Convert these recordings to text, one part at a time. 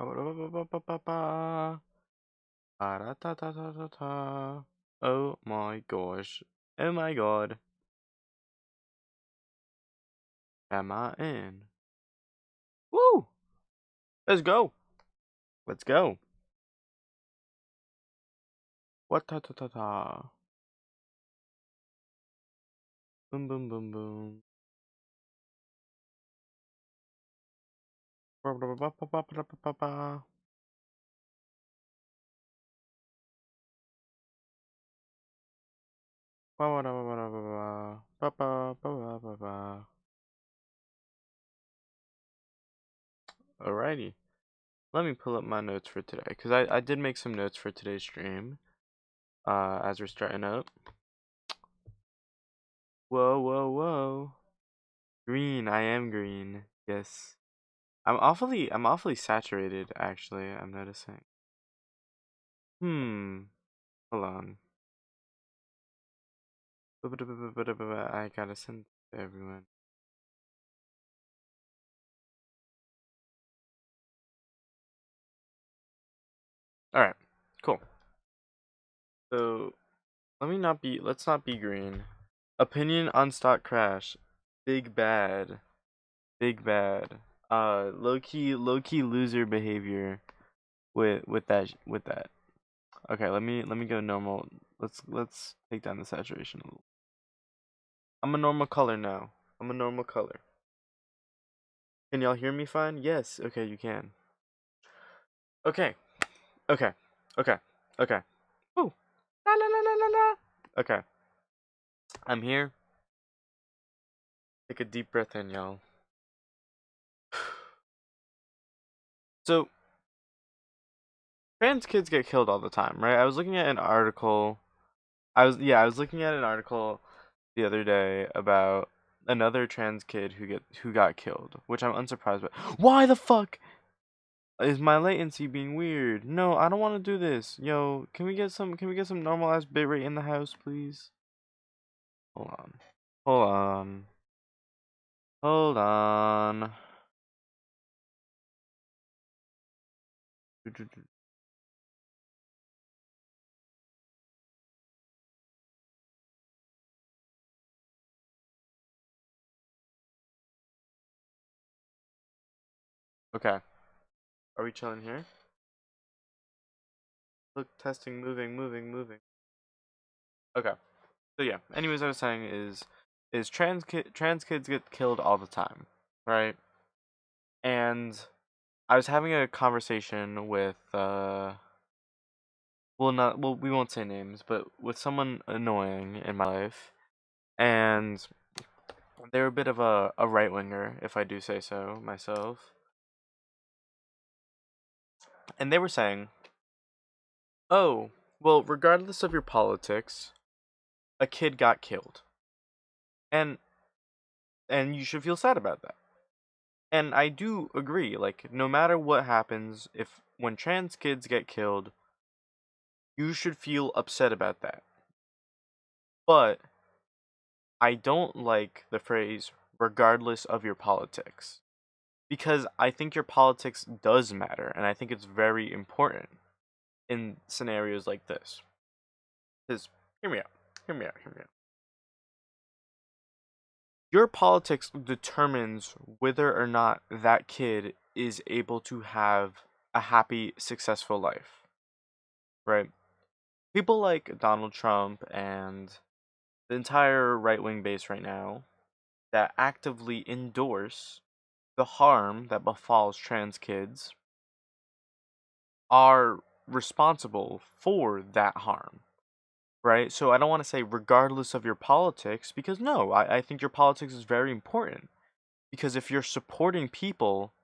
Ba-ba-da-ba-ba-ba-ba-ba. Ba-da-da-da-da-da-da. Oh my gosh. Oh my god. Am I in? Woo! Let's go. Let's go. What ta ta ta ta. Boom boom boom boom. Ba-ba-da-ba-ba-ba-ba-ba-ba. Ba-ba-da-ba-ba-ba-ba-ba. Ba-ba-ba-ba-ba-ba. Alrighty. Let me pull up my notes for today, because I did make some notes for today's stream. As we're starting up. Whoa, whoa, whoa. Green, I am green. Yes. I'm awfully saturated, actually, I'm noticing. Hold on. I gotta send it to everyone. Alright, cool. So, let's not be green. Opinion on stock crash. Big bad. Big bad. Low-key loser behavior with that. Okay, let me go normal. Let's take down the saturation a little. I'm a normal color now. I'm a normal color. Can y'all hear me fine? Yes. Okay, you can. Okay. Okay. Okay. Okay. Ooh. La la la la la la. Okay. I'm here. Take a deep breath in, y'all. So, trans kids get killed all the time, right? I was looking at an article. I was looking at an article the other day about another trans kid who got killed, which I'm unsurprised by. Why the fuck is my latency being weird? No, I don't want to do this. Yo, can we get some normalized bitrate in the house, please? Hold on. Hold on. Hold on. Okay. Are we chilling here? Look, testing, moving. Okay. So yeah. Anyways, I was saying is trans kids get killed all the time, right? And I was having a conversation with we won't say names, but with someone annoying in my life, and they're a bit of a right winger, if I do say so myself. And they were saying, "Oh, well, regardless of your politics, a kid got killed, and you should feel sad about that." And I do agree. Like, no matter what happens, if when trans kids get killed, you should feel upset about that. But I don't like the phrase "regardless of your politics." Because I think your politics does matter, and I think it's very important in scenarios like this. Because, hear me out, hear me out, hear me out. Your politics determines whether or not that kid is able to have a happy, successful life, right? People like Donald Trump and the entire right wing base right now that actively endorse the harm that befalls trans kids are responsible for that harm, right? So I don't want to say regardless of your politics, because no, I think your politics is very important. Because if you're supporting people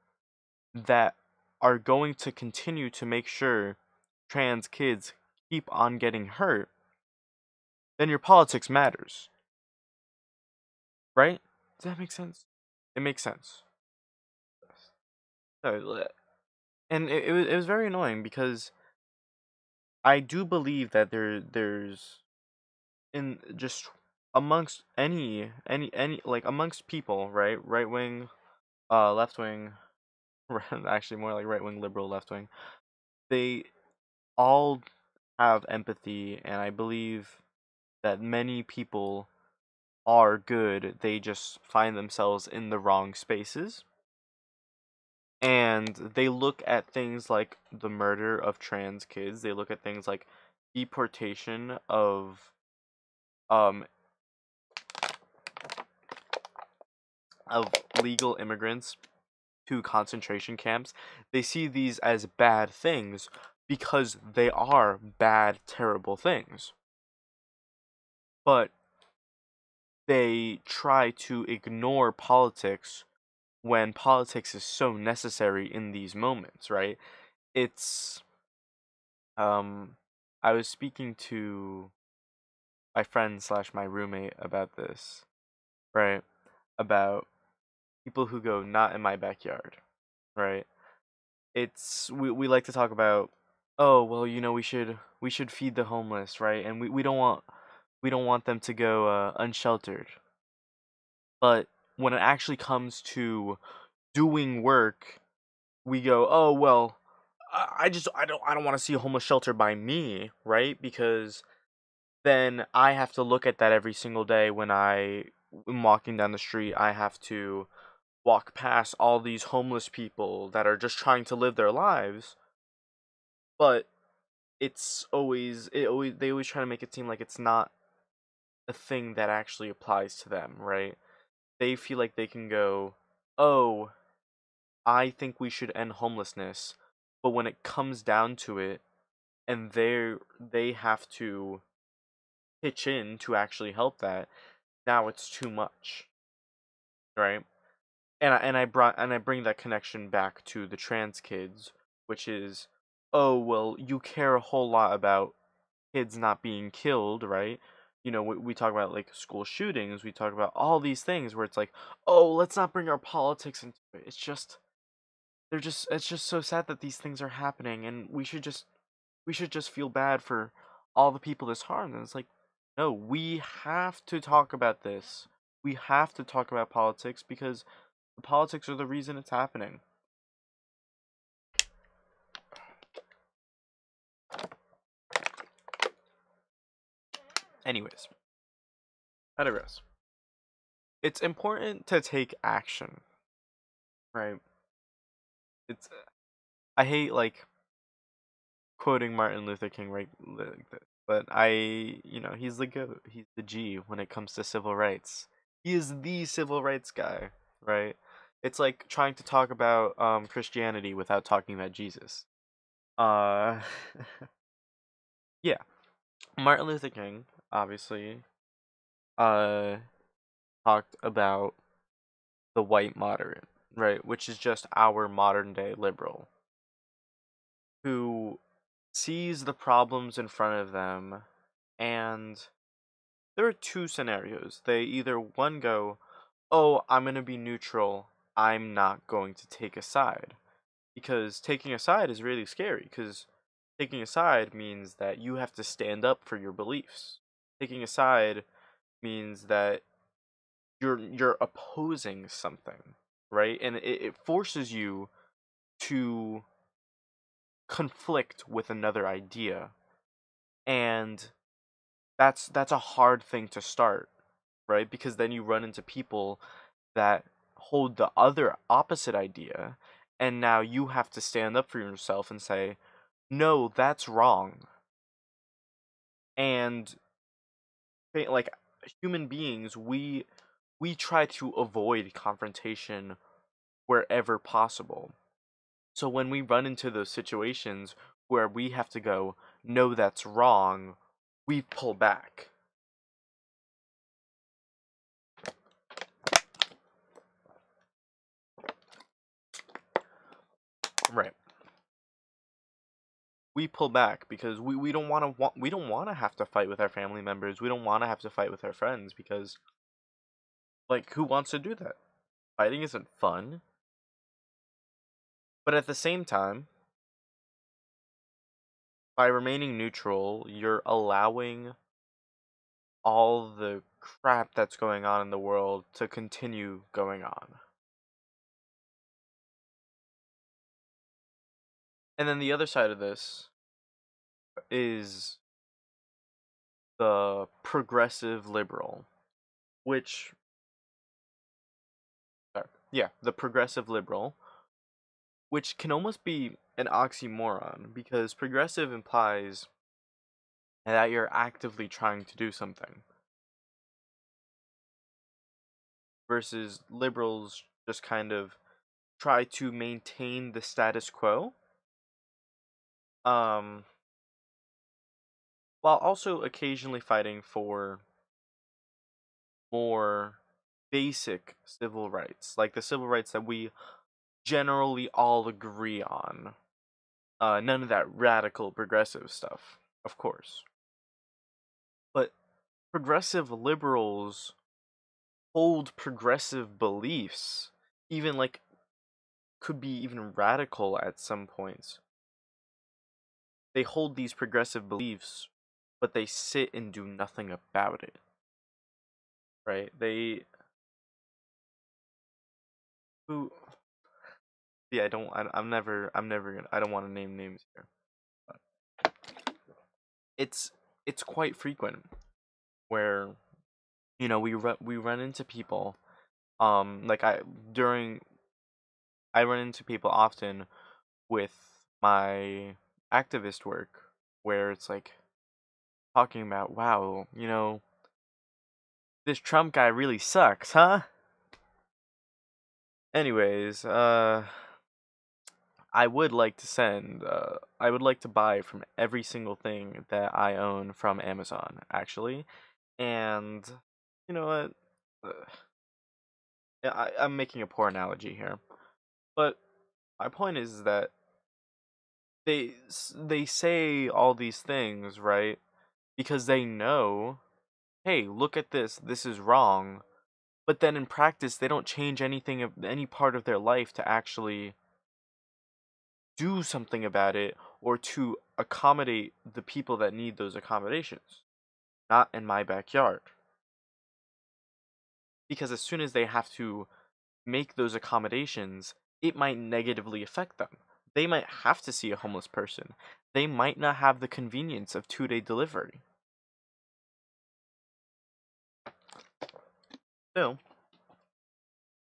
that are going to continue to make sure trans kids keep on getting hurt, then your politics matters, right? Does that make sense? It makes sense. And it was very annoying because I do believe that there's in just amongst any like amongst people, right? Right wing, left wing, actually more like right wing, liberal, left wing, they all have empathy, and I believe that many people are good. They just find themselves in the wrong spaces. And they look at things like the murder of trans kids. They look at things like deportation um of legal immigrants to concentration camps. They see these as bad things because they are bad, terrible things. But they try to ignore politics when politics is so necessary in these moments, right? It's um I was speaking to my friend slash my roommate about this, right? About people who go not in my backyard, right? It's we like to talk about, oh well, we should feed the homeless, right? And we don't want them to go unsheltered. But when it actually comes to doing work, we go, oh well, I don't want to see a homeless shelter by me, right? Because then I have to look at that every single day when I am walking down the street. I have to walk past all these homeless people that are just trying to live their lives, but they always try to make it seem like it's not a thing that actually applies to them, right? They feel like they can go, "Oh, I think we should end homelessness." But when it comes down to it, and they have to pitch in to actually help that, now it's too much, right? And I bring that connection back to the trans kids, which is, oh well, you care a whole lot about kids not being killed, right? We talk about like school shootings, we talk about all these things where it's like, oh, let's not bring our politics into it. It's just so sad that these things are happening, and we should just feel bad for all the people this harmed. And it's like, no, we have to talk about this. We have to talk about politics because the politics are the reason it's happening. Anyways, I digress. It's important to take action, right? It's I hate like quoting Martin Luther King right like this, but he's the goat. He's the G when it comes to civil rights. He is the civil rights guy, right? It's like trying to talk about Christianity without talking about Jesus. Uh yeah, Martin Luther King obviously uh talked about the white moderate, right, which is just our modern day liberal who sees the problems in front of them, and there are two scenarios. They either one go, "Oh, I'm going to be neutral. I'm not going to take a side." Because taking a side is really scary because taking a side means that you have to stand up for your beliefs. Taking a side means that you're opposing something, right? And it forces you to conflict with another idea. And that's a hard thing to start, right? Because then you run into people that hold the other opposite idea, and now you have to stand up for yourself and say, "No, that's wrong." And like human beings, we try to avoid confrontation wherever possible. So when we run into those situations where we have to go, "No, that's wrong," we pull back. Right. We pull back because we don't want to have to fight with our family members. We don't want to have to fight with our friends because like who wants to do that? Fighting isn't fun. But at the same time, by remaining neutral, you're allowing all the crap that's going on in the world to continue going on. And then the other side of this is the progressive liberal, which, sorry, yeah, the progressive liberal, which can almost be an oxymoron because progressive implies that you're actively trying to do something, versus liberals just kind of try to maintain the status quo, um, while also occasionally fighting for more basic civil rights, like the civil rights that we generally all agree on. None of that radical progressive stuff, of course. But progressive liberals hold progressive beliefs, even like could be even radical at some points. They hold these progressive beliefs, but they sit and do nothing about it. Right? Who yeah, I'm never gonna, I don't want to name names here. But it's it's quite frequent where we run into people, like during I run into people often with my activist work where it's like talking about, wow, this Trump guy really sucks, huh? Anyways, I would like to buy from every single thing that I own from Amazon, actually. And you know what? Yeah, I'm making a poor analogy here. But my point is that they say all these things, right? Because they know, hey, look at this. This is wrong. But then in practice, they don't change anything of any part of their life to actually do something about it or to accommodate the people that need those accommodations. Not in my backyard. Because as soon as they have to make those accommodations, it might negatively affect them. They might have to see a homeless person. They might not have the convenience of 2-day delivery. So,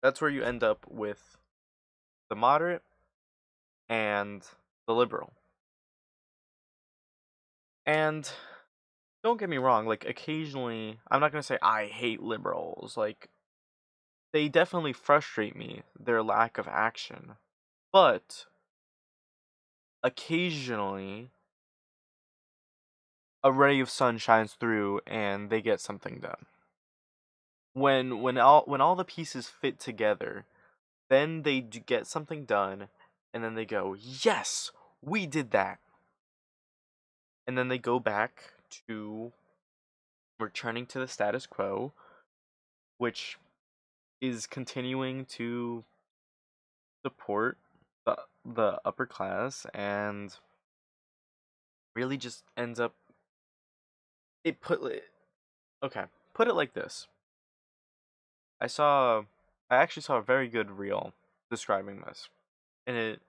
that's where you end up with the moderate and the liberal. And don't get me wrong, like occasionally, I'm not going to say I hate liberals. Like, they definitely frustrate me, their lack of action. But occasionally, a ray of sun shines through and they get something done. When all the pieces fit together, then they get something done, and then they go, "Yes, we did that." And then they go back to returning to the status quo, which is continuing to support the upper class and really just ends up it put okay, put it like this. I saw I actually saw a very good reel describing this. And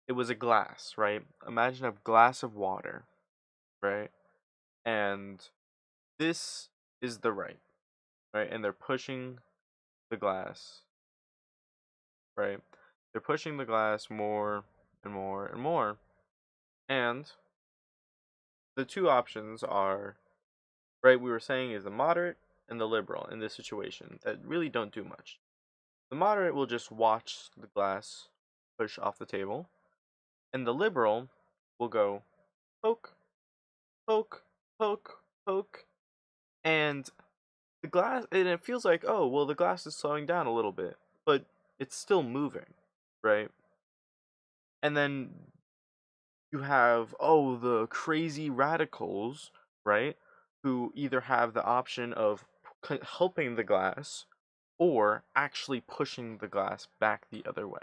it was a glass, right? Imagine a glass of water, right? And this is the right? And they're pushing the glass, right? They're pushing the glass more and more and more. And the two options are, right, we were saying is the moderate and the liberal in this situation that really don't do much. The moderate will just watch the glass push off the table, and the liberal will go poke, poke, poke, poke, and the glass, and it feels like, oh, well, the glass is slowing down a little bit, but it's still moving, right? And then you have, oh, the crazy radicals, right? Who either have the option of helping the glass or actually pushing the glass back the other way.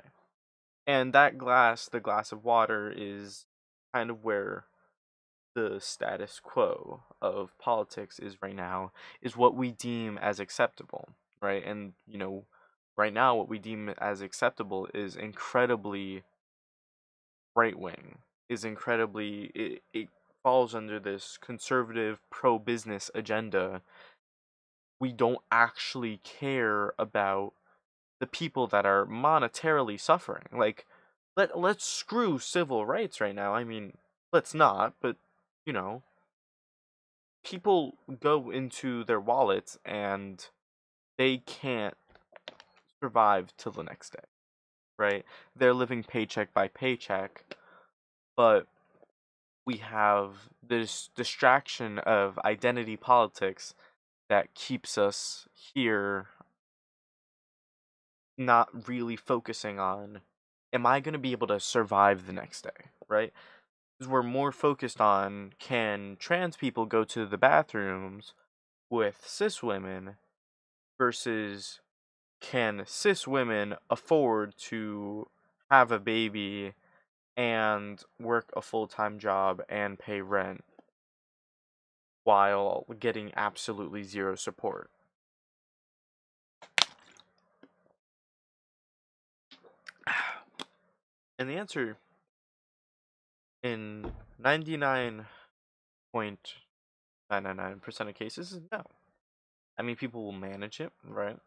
And that glass, the glass of water, is kind of where the status quo of politics is right now, is what we deem as acceptable, right? And, right now, what we deem as acceptable is incredibly right wing is incredibly it falls under this conservative pro business agenda. We don't actually care about the people that are monetarily suffering. Like, let's screw civil rights right now. I mean, let's not, but you know, people go into their wallets and they can't survive till the next day, right? They're living paycheck by paycheck, but we have this distraction of identity politics that keeps us here not really focusing on, am I going to be able to survive the next day, right? Because we're more focused on, can trans people go to the bathrooms with cis women versus, can cis women afford to have a baby and work a full-time job and pay rent while getting absolutely zero support? And the answer in 99.999% of cases is no. I mean, people will manage it, right?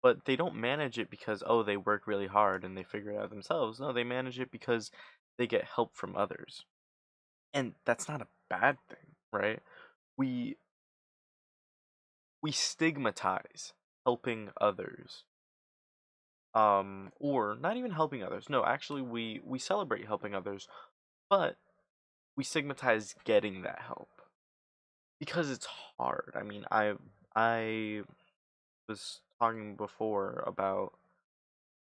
But they don't manage it because, oh, they work really hard and they figure it out themselves. No, they manage it because they get help from others. And that's not a bad thing, right? We we stigmatize helping others. Or not even helping others. No, actually we celebrate helping others, but we stigmatize getting that help because it's hard. I mean, I was talking before about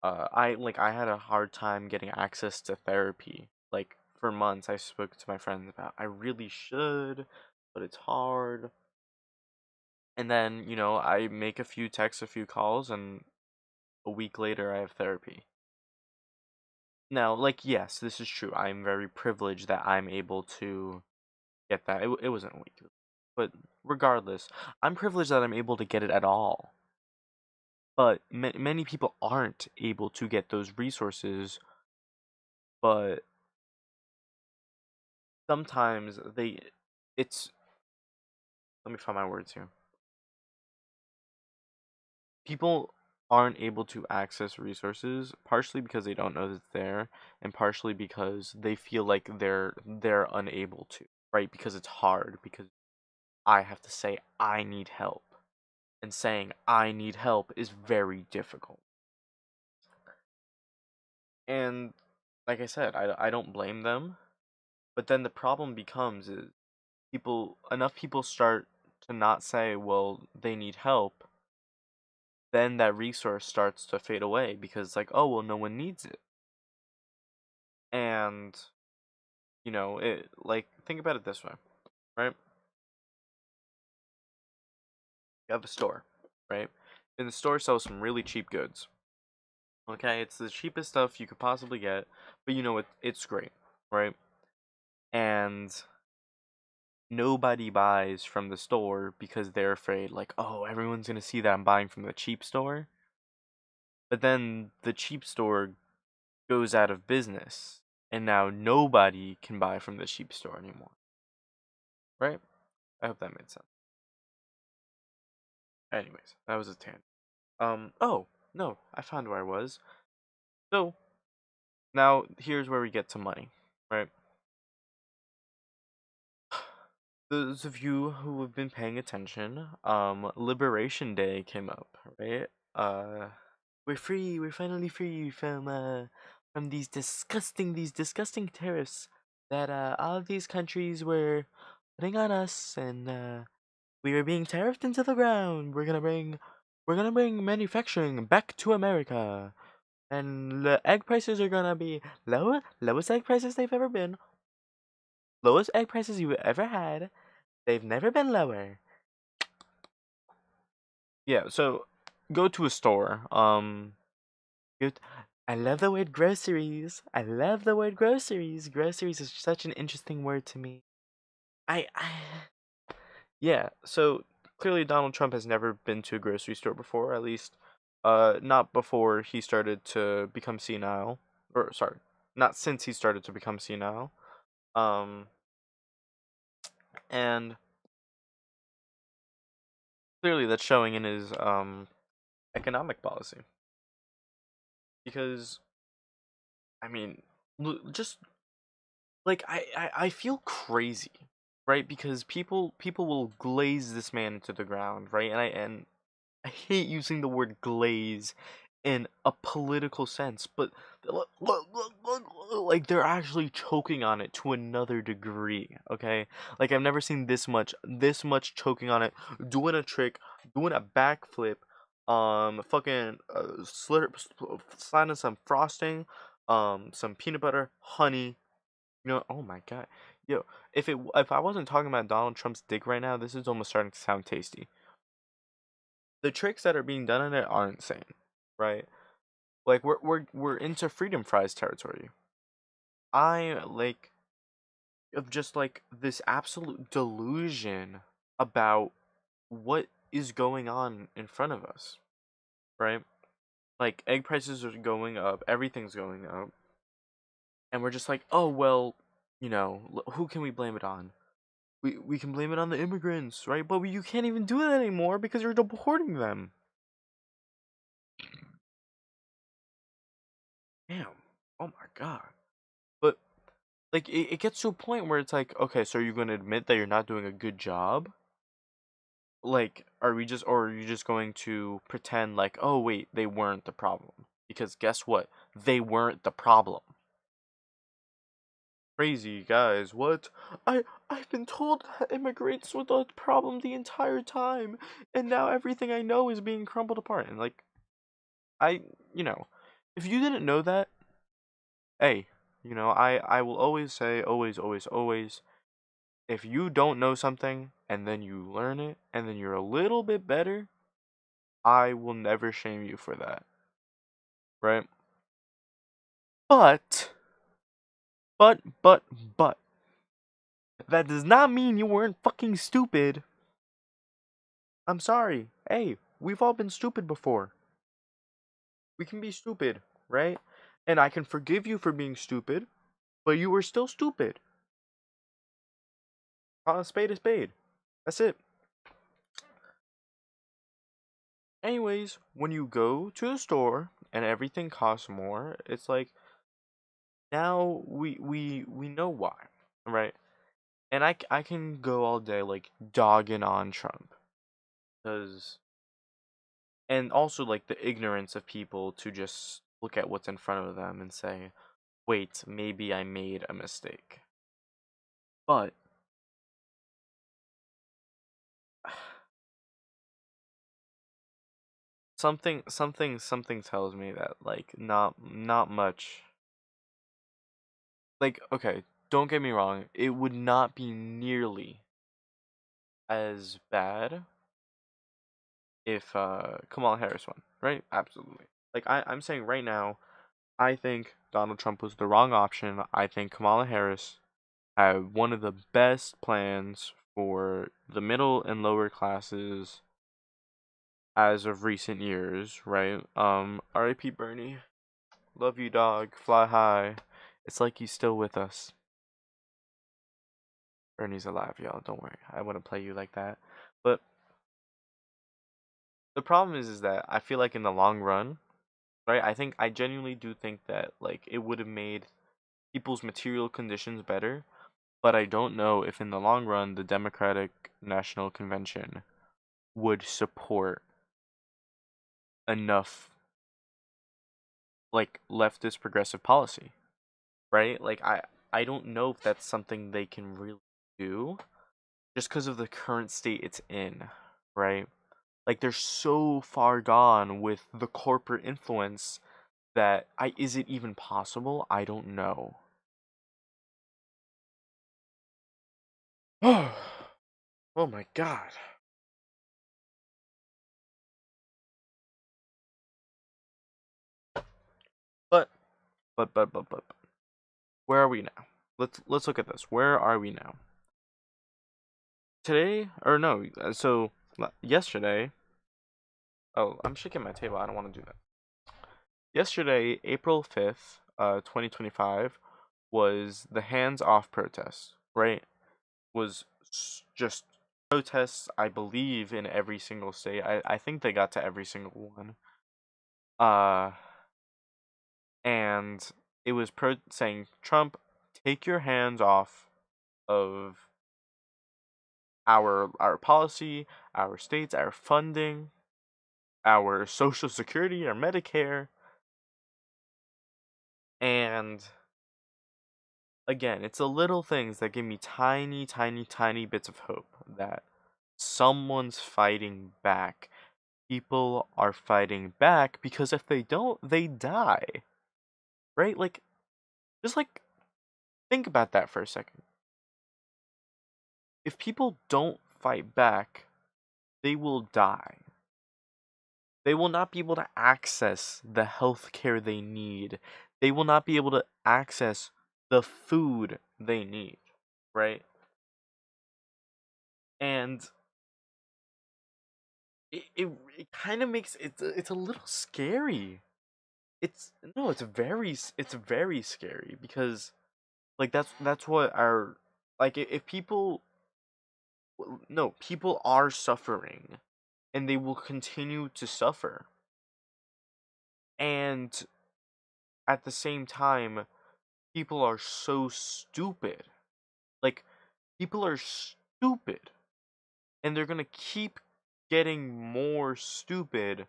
I had a hard time getting access to therapy. Like for months I spoke to my friends about I really should, but it's hard. And then, I make a few texts, a few calls, and a week later I have therapy. Now, like, yes, this is true. I'm very privileged that I'm able to get that. It wasn't a week. But regardless, I'm privileged that I'm able to get it at all. But many people aren't able to get those resources, but sometimes it's, let me find my words here. People aren't able to access resources partially because they don't know that it's there, and partially because they feel like they're unable to, right? Because it's hard, because I have to say I need help, and saying I need help is very difficult. And like I said, I don't blame them, but then the problem becomes is enough people start to not say, well, they need help, then that resource starts to fade away because, like, oh, well, no one needs it. And, think about it this way, right? You have a store, right? And the store sells some really cheap goods. Okay, it's the cheapest stuff you could possibly get, but it's great, right? And nobody buys from the store because they're afraid, like, oh, everyone's gonna see that I'm buying from the cheap store. But then the cheap store goes out of business, and now nobody can buy from the cheap store anymore, right? I hope that made sense. Anyways, that was a tangent. Oh, no, I found where I was. So, now here's where we get to money, right? Those of you who have been paying attention, Liberation Day came up, right? We're free, we're finally free from these disgusting tariffs that all of these countries were putting on us, and we were being tariffed into the ground. We're gonna bring manufacturing back to America. And the egg prices are gonna be lowest egg prices they've ever been. Lowest egg prices you've ever had. They've never been lower. Yeah, so go to a store. I love the word groceries. I love the word groceries. Groceries is such an interesting word to me. I yeah, so clearly Donald Trump has never been to a grocery store before, at least not before he started to become senile. Or sorry. not since he started to become senile. Um, and clearly that's showing in his economic policy. Because I mean, just like I feel crazy, right? Because people will glaze this man into the ground, right? And I hate using the word glaze in a political sense, but like they're actually choking on it to another degree, okay? Like I've never seen this much choking on it, doing a trick, doing a backflip, fucking sliding some frosting, some peanut butter, honey, oh my god. Yo, if I wasn't talking about Donald Trump's dick right now, this is almost starting to sound tasty. The tricks that are being done in it are insane, right? Like we're into freedom fries territory. I like of just like this absolute delusion about what is going on in front of us, right? Like egg prices are going up, everything's going up, and we're just like, "Oh, well, who can we blame it on?" We can blame it on the immigrants, right? But you can't even do that anymore because you're deporting them. Damn. Oh my god. But like it gets to a point where it's like, okay, so are you going to admit that you're not doing a good job? Like, are you just going to pretend like, oh wait, they weren't the problem? Because guess what? They weren't the problem. Crazy guys, what? I've been told that immigrants were the problem the entire time, and now everything I know is being crumbled apart. And like, I, you know, if you didn't know that, hey, I will always say, always, always, always, if you don't know something and then you learn it and then you're a little bit better, I will never shame you for that, right? But, but, that does not mean you weren't fucking stupid. I'm sorry. Hey, we've all been stupid before. We can be stupid, right? And I can forgive you for being stupid, but you were still stupid. Call a spade a spade. That's it. Anyways, when you go to the store and everything costs more, it's like now we know why, right? And I can go all day like dogging on Trump, cuz and also like the ignorance of people to just look at what's in front of them and say, "Wait, maybe I made a mistake." But something tells me that like not much. Like okay, don't get me wrong, it would not be nearly as bad if Kamala Harris won, right? Absolutely. Like I'm saying right now, I think Donald Trump was the wrong option. I think Kamala Harris had one of the best plans for the middle and lower classes as of recent years, right? R.I.P. Bernie. Love you, dog. Fly high. It's like he's still with us. Bernie's alive, y'all. Don't worry. I wouldn't play you like that. But the problem is that I feel like in the long run, right? I genuinely do think that like it would have made people's material conditions better, but I don't know if in the long run the Democratic National Convention would support enough like leftist progressive policy, right? Like I don't know if that's something they can really do just because of the current state it's in, right? Like they're so far gone with the corporate influence that I is it even possible? I don't know. Oh, oh my god. But but where are we now? Let's look at this. Where are we now? Today or no? So yesterday. Oh, I'm shaking my table. I don't want to do that. Yesterday, April 5th. 2025 was the hands-off protests, right? Was just protests, I believe, in every single state. I think they got to every single one. Uh, and it was saying, Trump, take your hands off of our policy, our states, our funding, our social security, our Medicare. And again, it's the little things that give me tiny, tiny, tiny bits of hope that someone's fighting back. People are fighting back because if they don't, they die. Right? Like, just like, think about that for a second. If people don't fight back, they will die. They will not be able to access the health care they need. They will not be able to access the food they need, right? And it kind of makes it's a little scary. It's no, it's very scary because like that's what our like if people no, people are suffering and they will continue to suffer. And at the same time, people are so stupid. Like, people are stupid. And they're gonna keep getting more stupid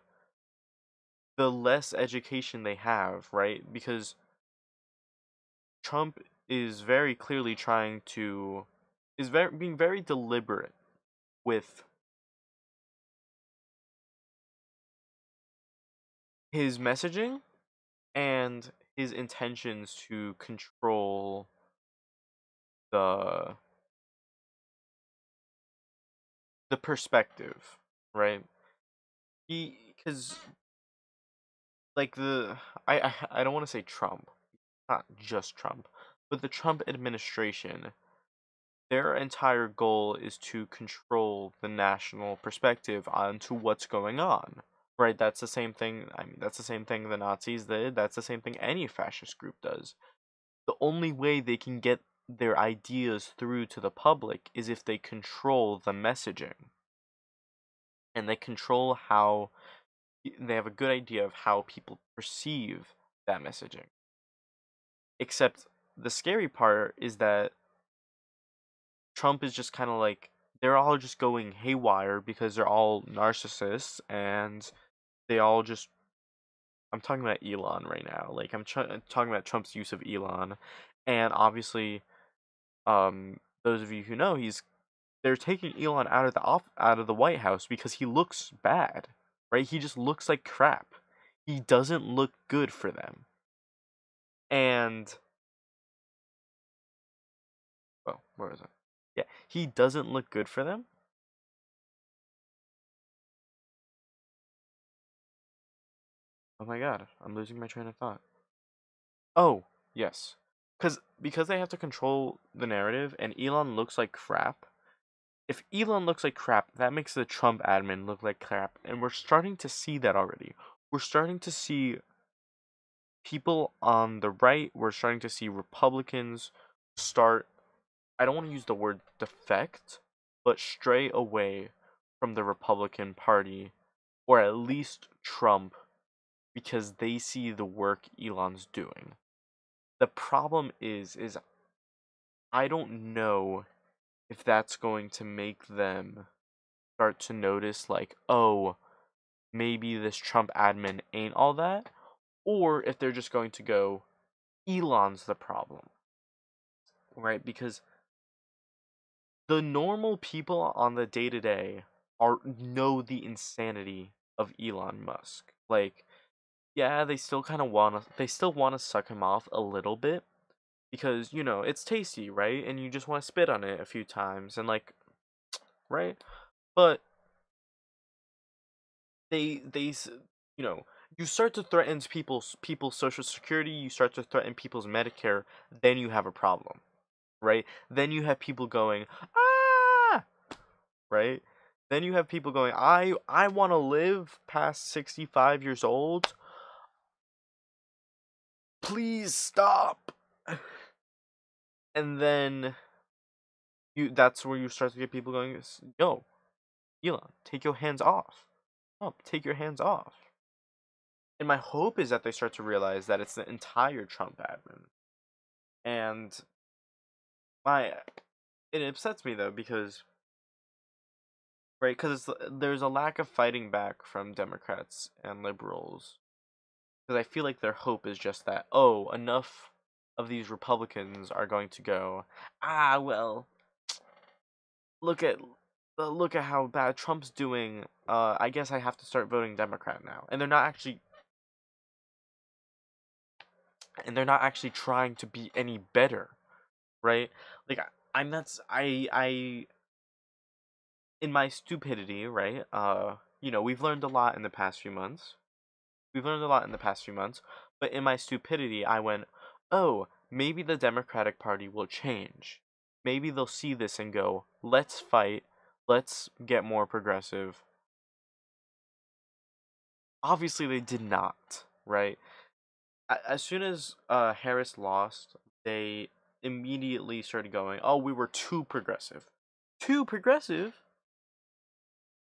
the less education they have, right? Because Trump is very clearly trying to is very being very deliberate with his messaging and his intentions to control the perspective, right? He because like I don't want to say Trump, not just Trump, but the Trump administration, their entire goal is to control the national perspective onto what's going on. Right? That's the same thing. I mean, that's the same thing the Nazis did. That's the same thing any fascist group does. The only way they can get their ideas through to the public is if they control the messaging. And they control how they have a good idea of how people perceive that messaging. Except the scary part is that Trump is just kind of like they're all just going haywire because they're all narcissists and they all just I'm talking about Elon right now. Like talking about Trump's use of Elon and obviously those of you who know they're taking Elon out of out of the White House because he looks bad. Right? He just looks like crap. He doesn't look good for them. And oh, where was I? Yeah, he doesn't look good for them. Oh my god, I'm losing my train of thought. Oh, yes. Because they have to control the narrative and Elon looks like crap. If Elon looks like crap, that makes the Trump admin look like crap, and we're starting to see that already. We're starting to see people on the right, we're starting to see Republicans start I don't want to use the word defect, but stray away from the Republican Party, or at least Trump, because they see the work Elon's doing. The problem is I don't know if that's going to make them start to notice like, oh, maybe this Trump admin ain't all that, or if they're just going to go, Elon's the problem, right? Because the normal people on the day to day are know the insanity of Elon Musk. Like, yeah, they still wanna suck him off a little bit because, you know, it's tasty, right? And you just want to spit on it a few times and like, right? But you know, you start to threaten people's social security, you start to threaten people's Medicare, then you have a problem, right? Then you have people going, "Ah!" right? Then you have people going, I want to live past 65 years old. please stop. And then that's where you start to get people going, yo, Elon, take your hands off. Oh, take your hands off. And my hope is that they start to realize that it's the entire Trump admin. And it upsets me though, because right, because there's a lack of fighting back from Democrats and liberals. Because I feel like their hope is just that, oh, enough of these Republicans are going to go, well, look at how bad Trump's doing. I guess I have to start voting Democrat now. And they're not actually trying to be any better, right? Like I'm not I in my stupidity, right? We've learned a lot in the past few months. But in my stupidity, I went, "Oh, maybe the Democratic Party will change. Maybe they'll see this and go, let's fight. Let's get more progressive." Obviously, they did not, right? As soon as Harris lost, they immediately started going, "Oh, we were too progressive." Too progressive?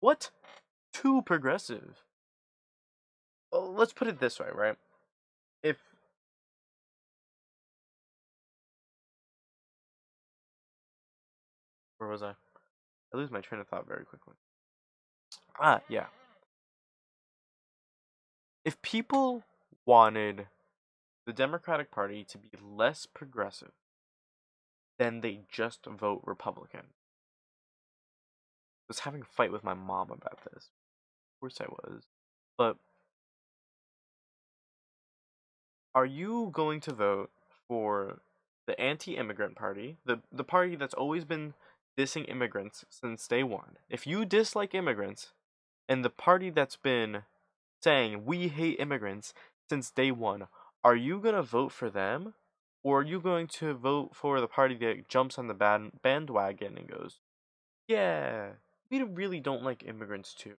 What? Too progressive? Well, let's put it this way, right? If Where was I? I lose my train of thought very quickly. Yeah. If people wanted the Democratic Party to be less progressive, then they just vote Republican. I was having a fight with my mom about this. Of course I was. But are you going to vote for the anti-immigrant party, the party that's always been dissing immigrants since day one? If you dislike immigrants, and the party that's been saying we hate immigrants since day one, are you gonna vote for them? Or are you going to vote for the party that jumps on the bandwagon and goes, yeah, we really don't like immigrants too?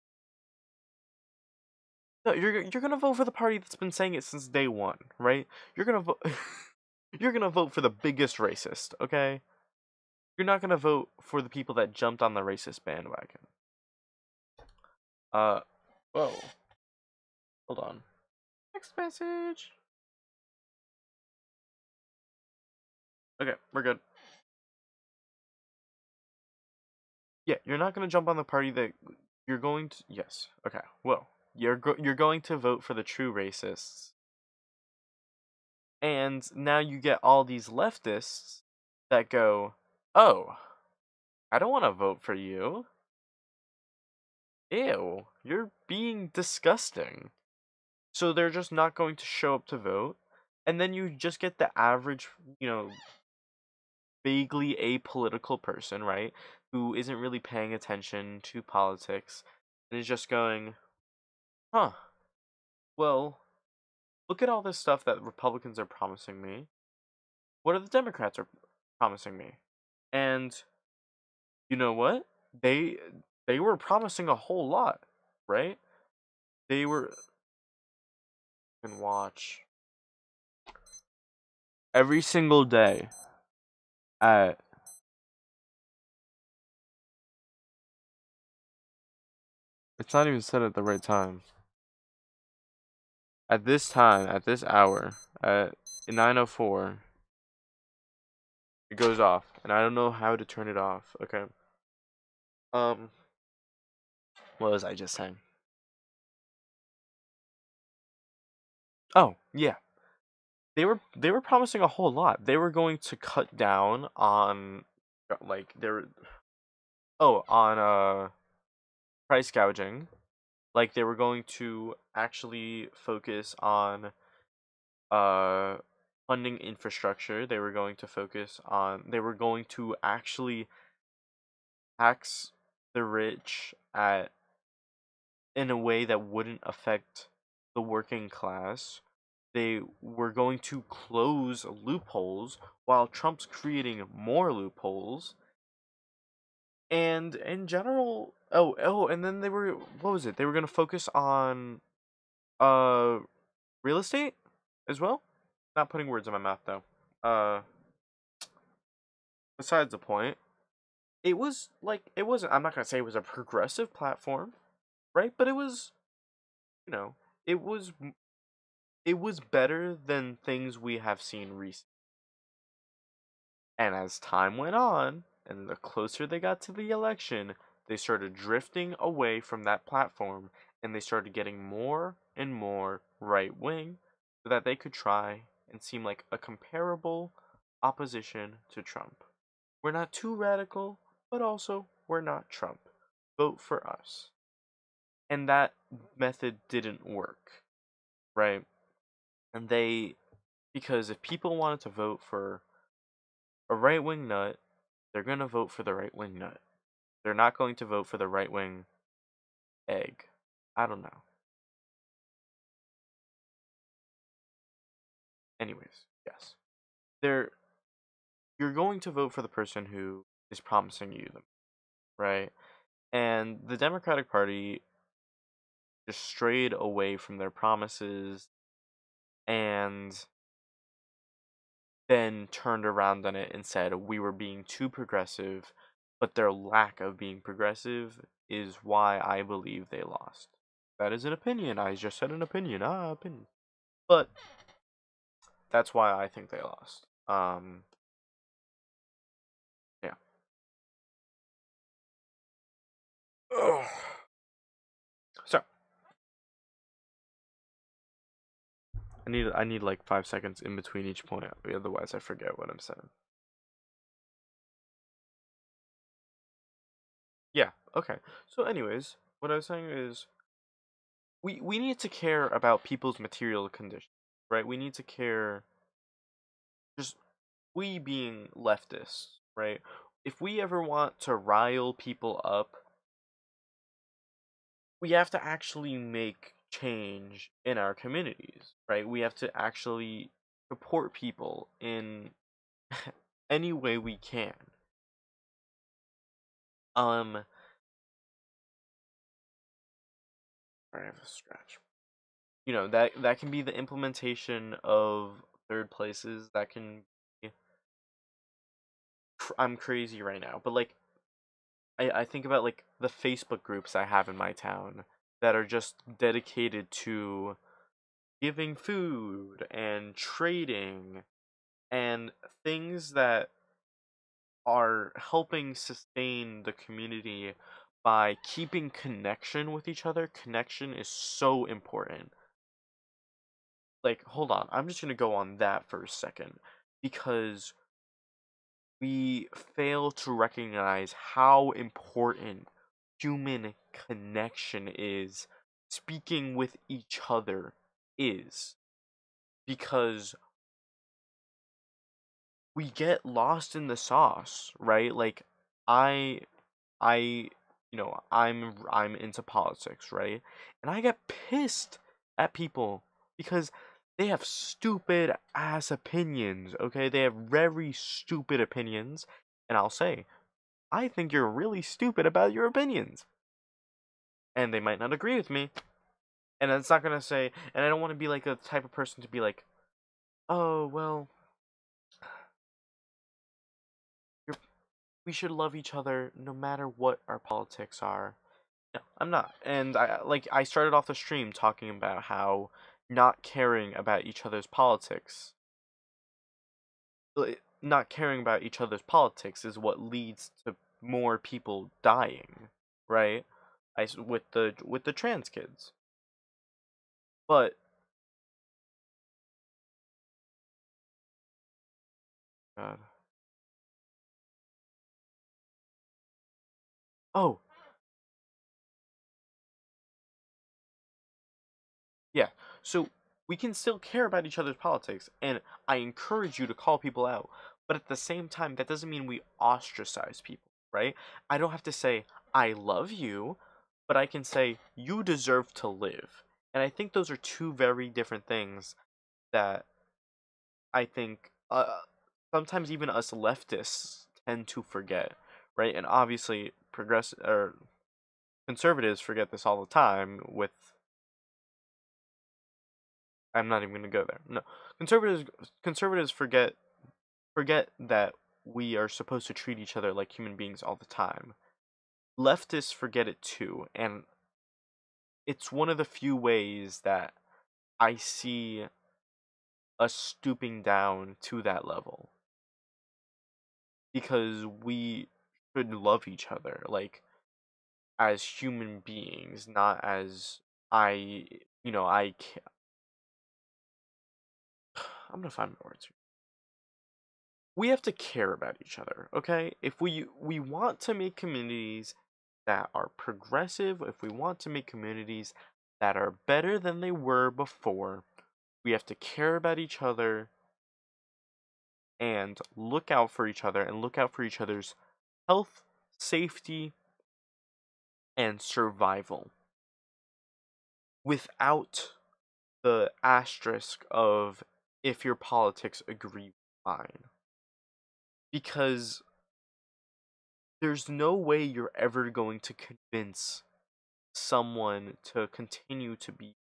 No, you're gonna vote for the party that's been saying it since day one, right? You're gonna vote. You're gonna vote for the biggest racist, okay? You're not gonna vote for the people that jumped on the racist bandwagon. Uh, whoa, hold on. Next message. Okay, we're good. Yeah, you're not gonna jump on the party that you're going to. Yes. Okay. Well, you're going to vote for the true racists, and now you get all these leftists that go, "Oh, I don't want to vote for you. Ew, you're being disgusting." So they're just not going to show up to vote, and then you just get the average, vaguely apolitical person, right, who isn't really paying attention to politics, and is just going, "Huh. Well, look at all this stuff that Republicans are promising me. What are the Democrats are promising me?" And you know what? They they were promising a whole lot, right? They were and watch every single day at it's not even set at the right time. At this time, at this hour, at 9:04, it goes off, and I don't know how to turn it off. Okay. Um, what was I just saying? Oh, yeah. They were promising a whole lot. They were going to cut down on like on price gouging. Like they were going to actually focus on uh funding infrastructure. They were going to actually tax the rich at in a way that wouldn't affect the working class. They were going to close loopholes while Trump's creating more loopholes. And in general, and then what was it? They were going to focus on uh real estate as well. not putting words in my mouth though. Uh, Besides the point, it was like it wasn't. I'm not gonna say it was a progressive platform, right? But it was, you know, it was it was better than things we have seen recently. And as time went on, and the closer they got to the election, they started drifting away from that platform and they started getting more and more right wing so that they could try and seem like a comparable opposition to Trump. We're not too radical, but also we're not Trump. Vote for us. And that method didn't work, right? And because if people wanted to vote for a right wing nut, they're going to vote for the right wing nut. They're not going to vote for the right wing egg. I don't know. Anyways, yes. They're you're going to vote for the person who is promising you them, right? And the Democratic Party just strayed away from their promises and then turned around on it and said we were being too progressive, but their lack of being progressive is why I believe they lost. That is an opinion. I just said an opinion. Opinion. But that's why I think they lost. Yeah. Ugh. So I need like 5 seconds in between each point, otherwise I forget what I'm saying. Yeah. Okay. So, anyways, what I was saying is we need to care about people's material condition, right? We need to care. Just we being leftists, right? If we ever want to rile people up, we have to actually make change in our communities, right? We have to actually support people in any way we can. I have a scratch. That can be the implementation of third places. That can be, I'm crazy right now, but like I think about like the Facebook groups I have in my town that are just dedicated to giving food and trading and things that are helping sustain the community by keeping connection with each other. Connection is so important. Like, hold on, I'm just gonna go on that for a second because we fail to recognize how important human connection is, speaking with each other is, because we get lost in the sauce, right? Like I I I'm into politics, right? And I get pissed at people because they have stupid ass opinions, okay? They have very stupid opinions, and I'll say, I think you're really stupid about your opinions. And they might not agree with me. And it's not gonna say, and I don't want to be like a type of person to be like, oh, well, you're, we should love each other no matter what our politics are. No, I'm not. And I started off the stream talking about how not caring about each other's politics, not caring about each other's politics is what leads to more people dying, right? With the trans kids. But God. Oh, yeah. So we can still care about each other's politics, and I encourage you to call people out. But at the same time, that doesn't mean we ostracize people, right? I don't have to say, I love you, but I can say, you deserve to live. And I think those are two very different things that I think sometimes even us leftists tend to forget, right? And obviously, conservatives forget this all the time with I'm not even going to go there. No, conservatives forget that we are supposed to treat each other like human beings all the time. Leftists forget it too, and it's one of the few ways that I see us stooping down to that level, because we should love each other like as human beings, not as I, I can't, I'm gonna find my words here. We have to care about each other, okay? If we want to make communities that are progressive, if we want to make communities that are better than they were before, we have to care about each other and look out for each other and look out for each other's health, safety, and survival without the asterisk of if your politics agree with mine. Because there's no way you're ever going to convince someone to continue to be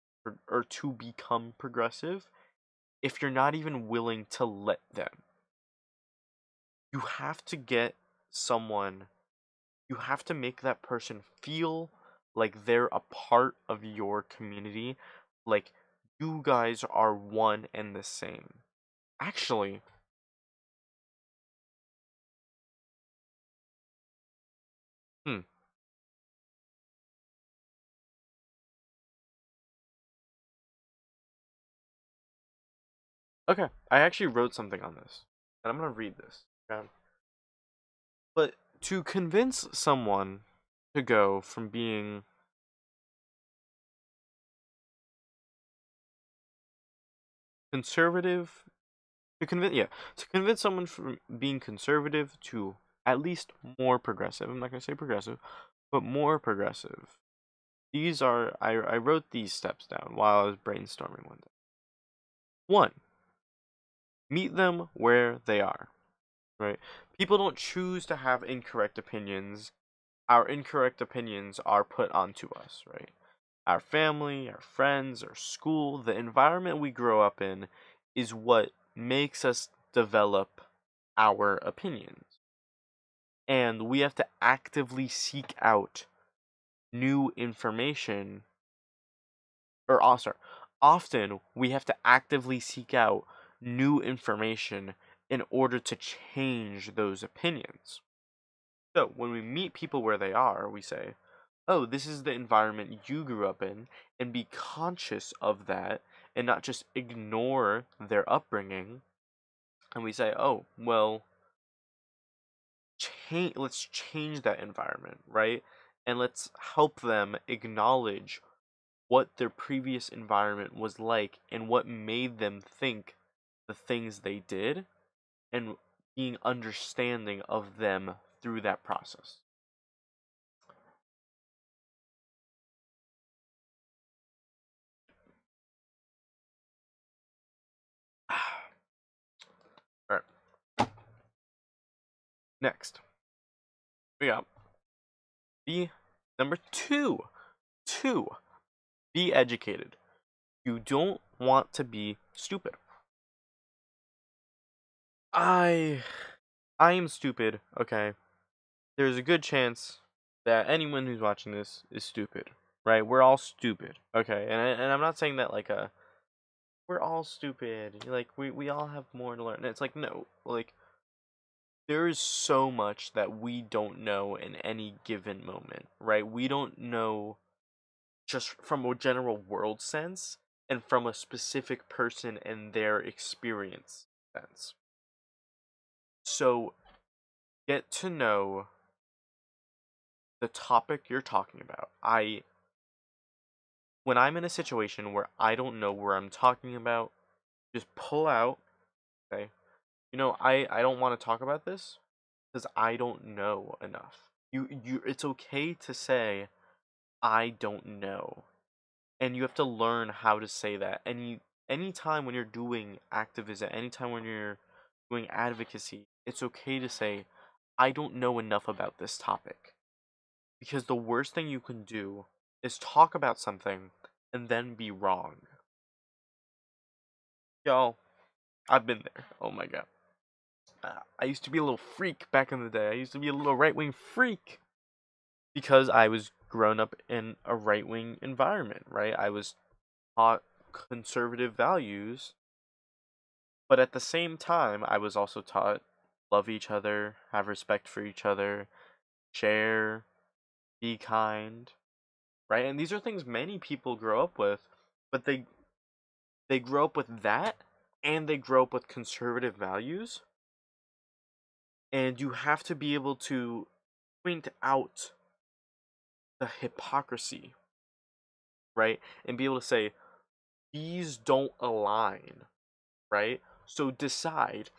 or to become progressive if you're not even willing to let them. You have to get someone, you have to make that person feel like they're a part of your community, like you guys are one and the same. Actually, hmm, okay, I actually wrote something on this, and I'm gonna read this. Okay? But to convince someone to go from being conservative to convince someone from being conservative to at least more progressive. I'm not gonna say progressive, but more progressive. These are I wrote these steps down while I was brainstorming one day. One, meet them where they are. Right? People don't choose to have incorrect opinions. Our incorrect opinions are put onto us, right? Our family, our friends, our school, the environment we grow up in is what makes us develop our opinions. And we have to actively seek out new information, or sorry, often we have to actively seek out new information in order to change those opinions. So when we meet people where they are, we say, oh, this is the environment you grew up in, and be conscious of that and not just ignore their upbringing. And we say, oh, well, let's change that environment, right? And let's help them acknowledge what their previous environment was like and what made them think the things they did, and being understanding of them through that process. All right. Next, we got be number two. Two, be educated. You don't want to be stupid. I I am stupid, okay? There's a good chance that anyone who's watching this is stupid, right? We're all stupid, okay? And I'm not saying that like we're all stupid. Like we all have more to learn. And it's like no, like there is so much that we don't know in any given moment, right? We don't know just from a general world sense and from a specific person and their experience sense. So get to know the topic you're talking about. When I'm in a situation where I don't know where I'm talking about, just pull out, okay? I don't want to talk about this because I don't know enough. It's okay to say I don't know. And you have to learn how to say that. Anytime when you're doing activism, anytime when you're doing advocacy, it's okay to say I don't know enough about this topic. Because the worst thing you can do is talk about something and then be wrong. Y'all, I've been there. Oh my god. I used to be a little freak back in the day. I used to be a little right wing freak because I was grown up in a right wing environment, right? I was taught conservative values, but at the same time, I was also taught love each other, have respect for each other, share, be kind, right? And these are things many people grow up with, but they grow up with that and they grow up with conservative values, and you have to be able to point out the hypocrisy, right? And be able to say these don't align, right? So decide,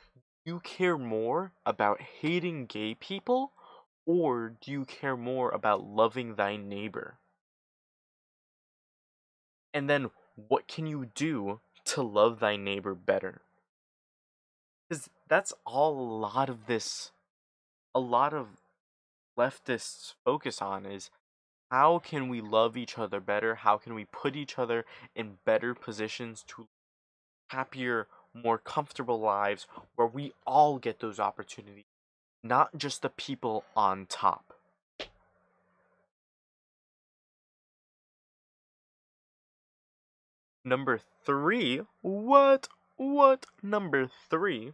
you care more about hating gay people or do you care more about loving thy neighbor? And then what can you do to love thy neighbor better? Because that's all a lot of leftists focus on is how can we love each other better? How can we put each other in better positions to happier, more comfortable lives where we all get those opportunities, not just the people on top. Number three, what? Number three,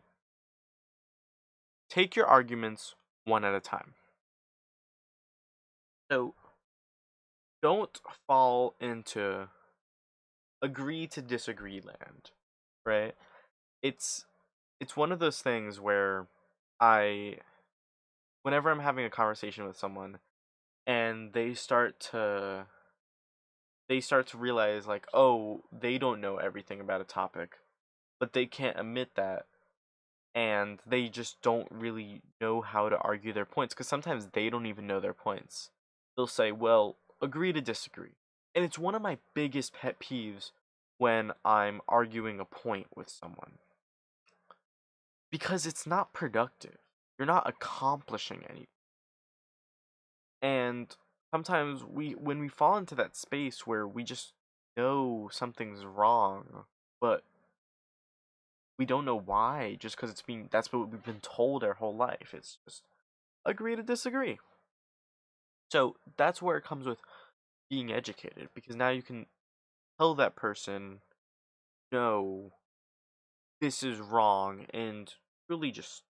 take your arguments one at a time. So don't fall into agree to disagree land, right? It's it's one of those things where I whenever I'm having a conversation with someone and they start to realize like, oh, they don't know everything about a topic, but they can't admit that, and they just don't really know how to argue their points because sometimes they don't even know their points. They'll say, well, agree to disagree. And it's one of my biggest pet peeves when I'm arguing a point with someone because it's not productive. You're not accomplishing anything. And sometimes when we fall into that space where we just know something's wrong, but we don't know why, just because that's what we've been told our whole life. It's just agree to disagree. So that's where it comes with being educated, because now you can tell that person, no, this is wrong, and really just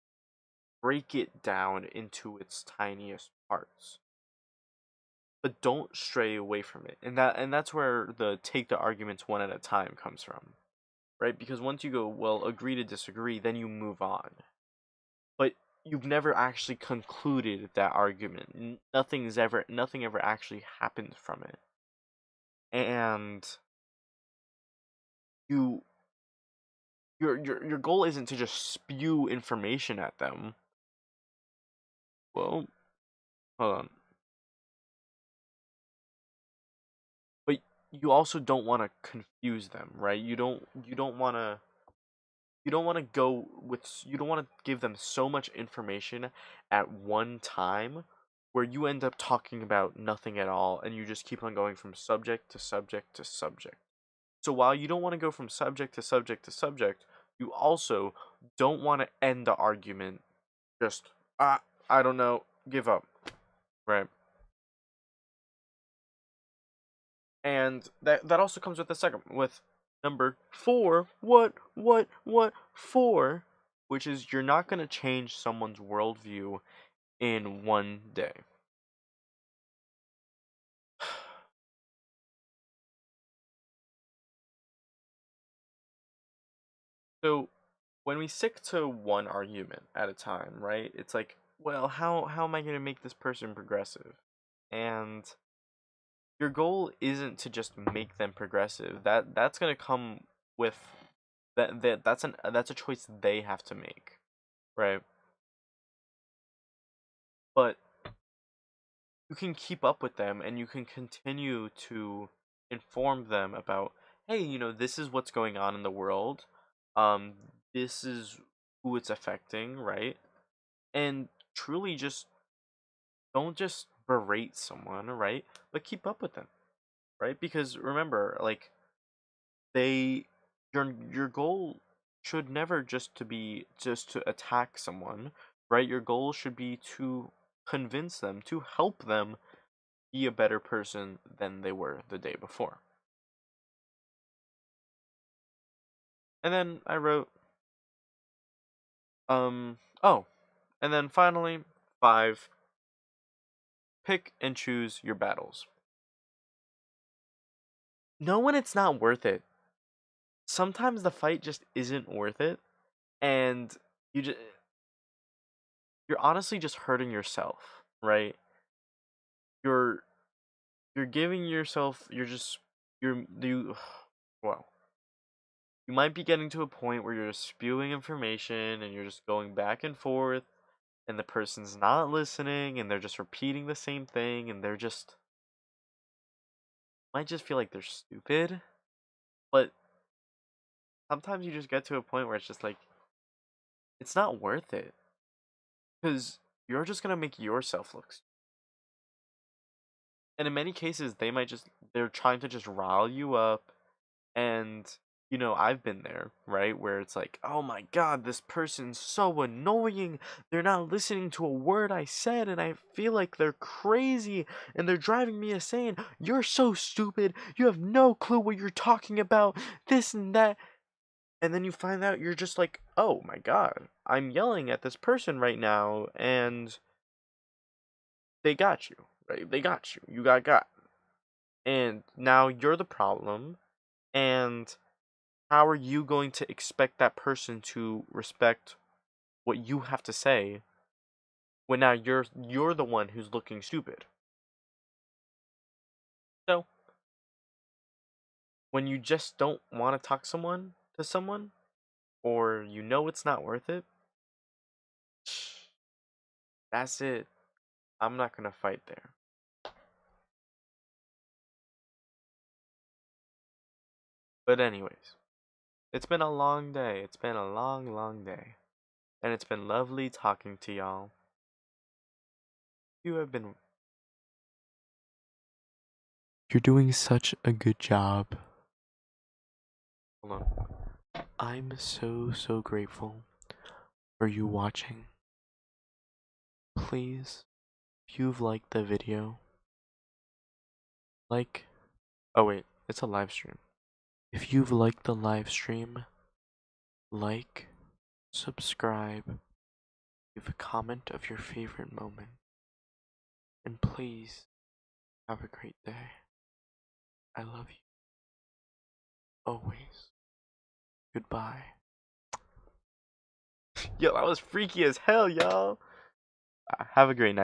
break it down into its tiniest parts. But don't stray away from it. And that's where the take the arguments one at a time comes from. Right? Because once you go, well, agree to disagree, then you move on. But you've never actually concluded that argument. Nothing ever actually happened from it. And you your goal isn't to just spew information at them. Well, hold on. But you also don't want to confuse them, right? You don't want to give them so much information at one time where you end up talking about nothing at all and you just keep on going from subject to subject to subject. So while you don't want to go from subject to subject to subject, you also don't want to end the argument just I don't know, give up, right? And that also comes with the second with number 4. What 4, which is you're not going to change someone's worldview in one day. So when we stick to one argument at a time, right? It's like, well, how am I going to make this person progressive? And your goal isn't to just make them progressive. That's going to come with that's a choice they have to make, right? But you can keep up with them and you can continue to inform them about, hey, this is what's going on in the world. um this is who it's affecting, right? And truly just don't just berate someone, right? But keep up with them, right? Because remember, like, they your goal should never just to attack someone, right? Your goal should be to convince them, to help them be a better person than they were the day before. And then I wrote, oh, and then finally, 5, pick and choose your battles. Know when it's not worth it. Sometimes the fight just isn't worth it, and you're honestly just hurting yourself, right? You're you're giving yourself you're just you're you well, you might be getting to a point where you're just spewing information and you're just going back and forth and the person's not listening and they're just repeating the same thing and they're just might just feel like they're stupid, but sometimes you just get to a point where it's just like it's not worth it because you're just gonna make yourself look stupid. And in many cases they're trying to just rile you up. And, I've been there, right? Where it's like, oh my god, this person's so annoying. They're not listening to a word I said, and I feel like they're crazy, and they're driving me insane. You're so stupid. You have no clue what you're talking about. This and that. And then you find out you're just like, oh my god, I'm yelling at this person right now, and they got you, right? They got you. You got. And now you're the problem, and how are you going to expect that person to respect what you have to say when now you're the one who's looking stupid? So, when you just don't want to talk to someone or it's not worth it, that's it. I'm not going to fight there. But anyways, it's been a long day. It's been a long, long day. And it's been lovely talking to y'all. You have been You're doing such a good job. Hold on. I'm so, so grateful for you watching. Please, if you've liked the video, oh wait, it's a live stream. If you've liked the live stream, like, subscribe, leave a comment of your favorite moment, and please have a great day. I love you. Always. Goodbye. Yo, that was freaky as hell, y'all. Have a great night.